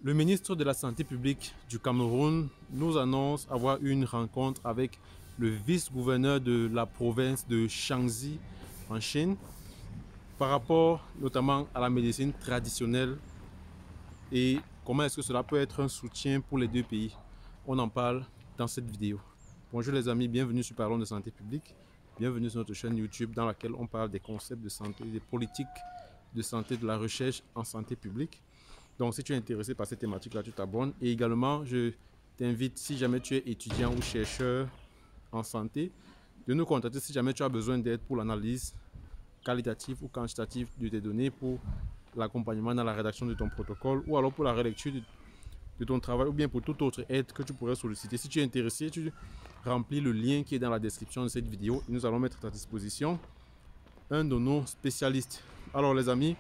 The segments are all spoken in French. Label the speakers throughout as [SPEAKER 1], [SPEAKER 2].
[SPEAKER 1] Le ministre de la Santé publique du Cameroun nous annonce avoir eu une rencontre avec le vice-gouverneur de la province de Shaanxi en Chine par rapport notamment à la médecine traditionnelle et comment est-ce que cela peut être un soutien pour les deux pays. On en parle dans cette vidéo. Bonjour les amis, bienvenue sur Parlons de santé publique. Bienvenue sur notre chaîne YouTube dans laquelle on parle des concepts de santé, des politiques de santé, de la recherche en santé publique. Donc, si tu es intéressé par cette thématique-là, tu t'abonnes. Et également, je t'invite, si jamais tu es étudiant ou chercheur en santé, de nous contacter si jamais tu as besoin d'aide pour l'analyse qualitative ou quantitative de tes données, pour l'accompagnement dans la rédaction de ton protocole ou alors pour la relecture de ton travail ou bien pour toute autre aide que tu pourrais solliciter. Si tu es intéressé, tu remplis le lien qui est dans la description de cette vidéo et nous allons mettre à ta disposition un de nos spécialistes. Alors les amis,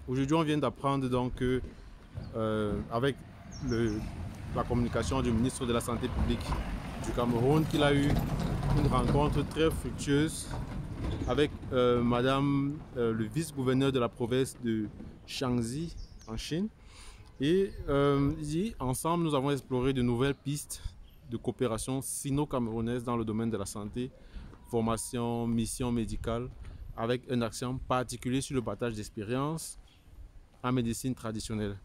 [SPEAKER 1] aujourd'hui on vient d'apprendre donc que avec la communication du ministre de la Santé publique du Cameroun qu'il a eu une rencontre très fructueuse avec madame le vice-gouverneur de la province de Shaanxi en Chine. Et ensemble, nous avons exploré de nouvelles pistes de coopération sino-camerounaise dans le domaine de la santé, formation, mission médicale, avec un accent particulier sur le partage d'expériences en médecine traditionnelle.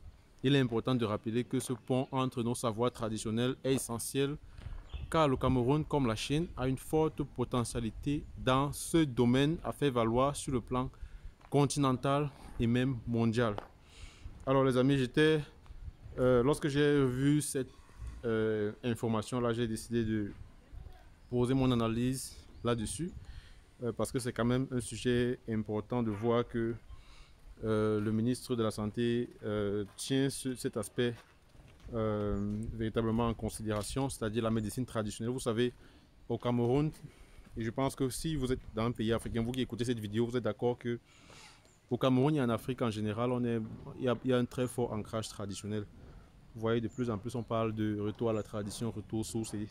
[SPEAKER 1] Il est important de rappeler que ce pont entre nos savoirs traditionnels est essentiel car le Cameroun, comme la Chine, a une forte potentialité dans ce domaine à faire valoir sur le plan continental et même mondial. Alors les amis, lorsque j'ai vu cette information-là, j'ai décidé de poser mon analyse là-dessus parce que c'est quand même un sujet important de voir que le ministre de la Santé tient cet aspect véritablement en considération, c'est-à-dire la médecine traditionnelle. Vous savez, au Cameroun, et je pense que si vous êtes dans un pays africain, vous qui écoutez cette vidéo, vous êtes d'accord que au Cameroun et en Afrique en général, il y a un très fort ancrage traditionnel. Vous voyez, de plus en plus, on parle de retour à la tradition, retour aux sources. Et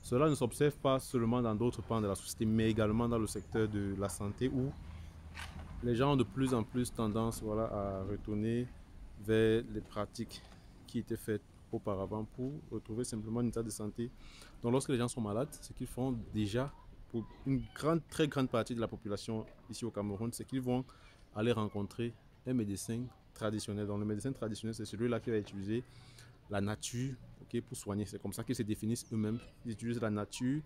[SPEAKER 1] cela ne s'observe pas seulement dans d'autres pans de la société, mais également dans le secteur de la santé, où les gens ont de plus en plus tendance, voilà, à retourner vers les pratiques qui étaient faites auparavant pour retrouver simplement un état de santé. Donc lorsque les gens sont malades, ce qu'ils font déjà pour une très grande partie de la population ici au Cameroun, c'est qu'ils vont aller rencontrer un médecin traditionnel. Donc le médecin traditionnel, c'est celui-là qui va utiliser la nature, ok, pour soigner. C'est comme ça qu'ils se définissent eux-mêmes. Ils utilisent la nature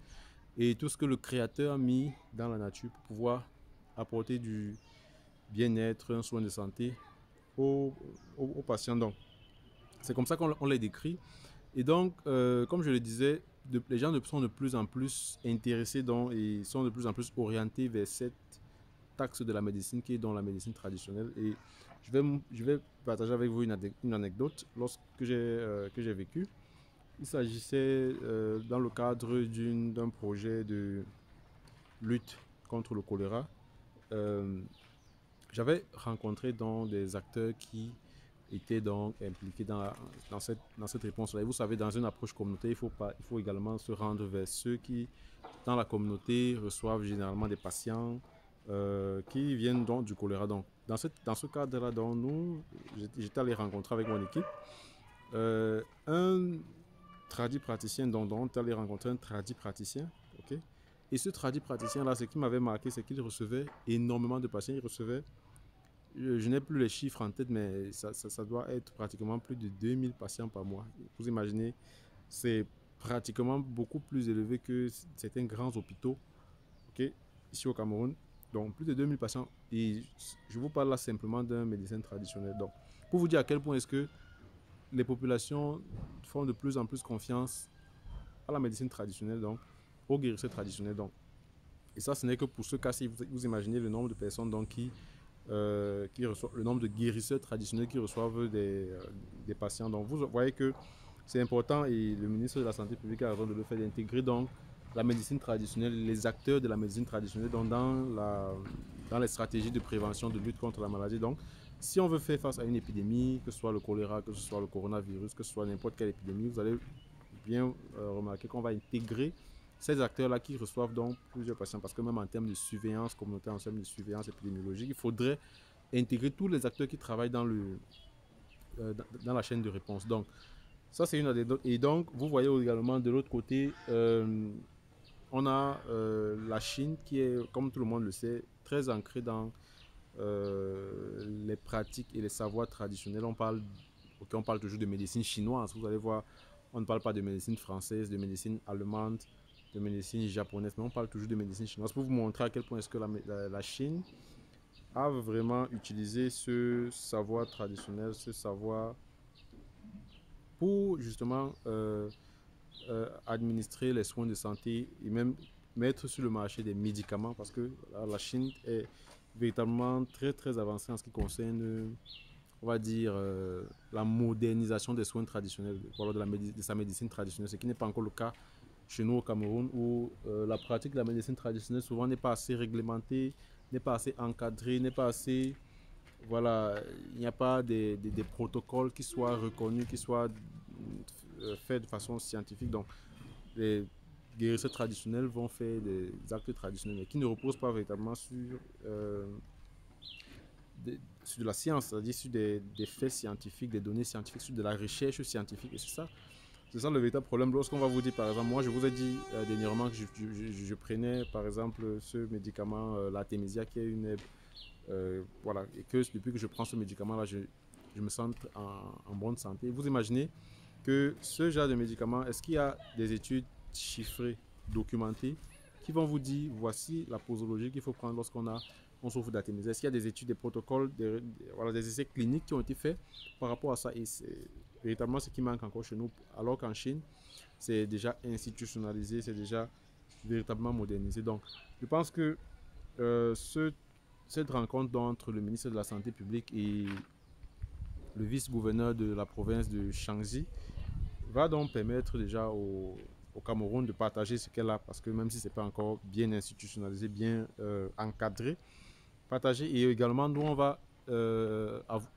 [SPEAKER 1] et tout ce que le créateur a mis dans la nature pour pouvoir apporter du bien-être, un soin de santé aux patients. Donc, c'est comme ça qu'on les décrit. Et donc, comme je le disais, les gens sont de plus en plus intéressés et sont de plus en plus orientés vers cette axe de la médecine qui est dans la médecine traditionnelle. Et je vais partager avec vous une anecdote lorsque j'ai vécu. Il s'agissait dans le cadre d'un projet de lutte contre le choléra. Euh, J'avais rencontré donc des acteurs qui étaient donc impliqués dans cette réponse-là. Et vous savez, dans une approche communautaire, il faut également se rendre vers ceux qui, dans la communauté, reçoivent généralement des patients qui viennent donc du choléra. Donc, dans ce cadre-là, j'étais allé rencontrer avec mon équipe un tradit praticien, donc on est allé rencontrer un tradit praticien, ok. Et ce tradit praticien-là, ce qui m'avait marqué, c'est qu'il recevait énormément de patients. Il recevait, je n'ai plus les chiffres en tête, mais ça doit être pratiquement plus de 2000 patients par mois. Vous imaginez, c'est pratiquement beaucoup plus élevé que certains grands hôpitaux, ok, ici au Cameroun. Donc, plus de 2000 patients. Et je vous parle là simplement d'un médecin traditionnel. Donc, pour vous dire à quel point est-ce que les populations font de plus en plus confiance à la médecine traditionnelle, donc aux guérisseurs traditionnels. Donc. Et ça, ce n'est que pour ce cas-ci. Vous imaginez le nombre de personnes donc, qui reçoivent, le nombre de guérisseurs traditionnels qui reçoivent des patients. Donc vous voyez que c'est important et le ministre de la Santé publique a raison de le faire, d'intégrer donc la médecine traditionnelle, les acteurs de la médecine traditionnelle donc dans les stratégies de prévention, de lutte contre la maladie. Donc si on veut faire face à une épidémie, que ce soit le choléra, que ce soit le coronavirus, que ce soit n'importe quelle épidémie, vous allez bien remarquer qu'on va intégrer ces acteurs-là qui reçoivent donc plusieurs patients, parce que même en termes de surveillance communautaire, en termes de surveillance épidémiologique, il faudrait intégrer tous les acteurs qui travaillent dans la chaîne de réponse. Donc, ça, c'est une anecdote. Et donc, vous voyez également de l'autre côté, on a la Chine qui est, comme tout le monde le sait, très ancrée dans les pratiques et les savoirs traditionnels. On parle toujours de médecine chinoise. Vous allez voir, on ne parle pas de médecine française, de médecine allemande, de médecine japonaise, mais on parle toujours de médecine chinoise pour vous montrer à quel point est-ce que la Chine a vraiment utilisé ce savoir traditionnel, ce savoir pour justement administrer les soins de santé et même mettre sur le marché des médicaments, parce que la Chine est véritablement très avancée en ce qui concerne, on va dire, la modernisation des soins traditionnels, voilà, de sa médecine traditionnelle, ce qui n'est pas encore le cas chez nous au Cameroun, où la pratique de la médecine traditionnelle souvent n'est pas assez réglementée, n'est pas assez encadrée, n'est pas assez... Voilà, il n'y a pas des protocoles qui soient reconnus, qui soient faits de façon scientifique. Donc, les guérisseurs traditionnels vont faire des actes traditionnels, mais qui ne reposent pas véritablement sur de la science, c'est-à-dire sur des faits scientifiques, des données scientifiques, sur de la recherche scientifique. Et c'est ça le véritable problème. Lorsqu'on va vous dire, par exemple, moi je vous ai dit dernièrement que je prenais par exemple ce médicament, l'artémisia, qui est une voilà, et que depuis que je prends ce médicament-là, je me sens en bonne santé. Vous imaginez que ce genre de médicament, est-ce qu'il y a des études chiffrées, documentées, qui vont vous dire voici la posologie qu'il faut prendre on souffre d'artémisia? Est-ce qu'il y a des études, des protocoles, voilà, des essais cliniques qui ont été faits par rapport à ça? Et c'est véritablement ce qui manque encore chez nous, alors qu'en Chine, c'est déjà institutionnalisé, c'est déjà véritablement modernisé. Donc, je pense que cette rencontre entre le ministre de la Santé publique et le vice-gouverneur de la province de Shaanxi va donc permettre déjà au Cameroun de partager ce qu'elle a, parce que même si ce n'est pas encore bien institutionnalisé, bien encadré, partager. Et également, nous, on va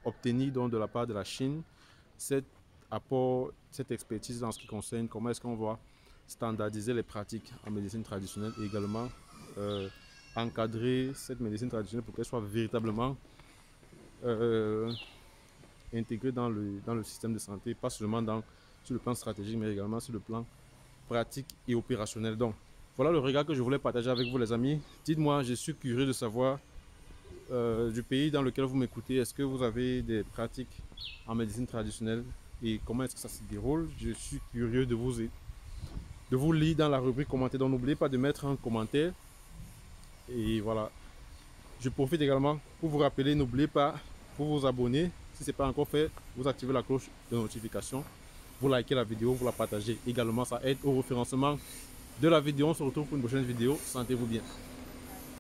[SPEAKER 1] obtenir donc de la part de la Chine cet apport, cette expertise en ce qui concerne comment est-ce qu'on va standardiser les pratiques en médecine traditionnelle et également encadrer cette médecine traditionnelle pour qu'elle soit véritablement intégrée dans le système de santé, pas seulement sur le plan stratégique, mais également sur le plan pratique et opérationnel. Donc, voilà le regard que je voulais partager avec vous, les amis. Dites-moi, je suis curieux de savoir du pays dans lequel vous m'écoutez, est-ce que vous avez des pratiques en médecine traditionnelle et comment est-ce que ça se déroule? Je suis curieux de vous lire dans la rubrique commentaire. Donc, n'oubliez pas de mettre un commentaire. Et voilà, je profite également pour vous rappeler, n'oubliez pas, pour vous abonner, si ce n'est pas encore fait, vous activez la cloche de notification, vous likez la vidéo, vous la partagez également, ça aide au référencement de la vidéo. On se retrouve pour une prochaine vidéo, sentez-vous bien.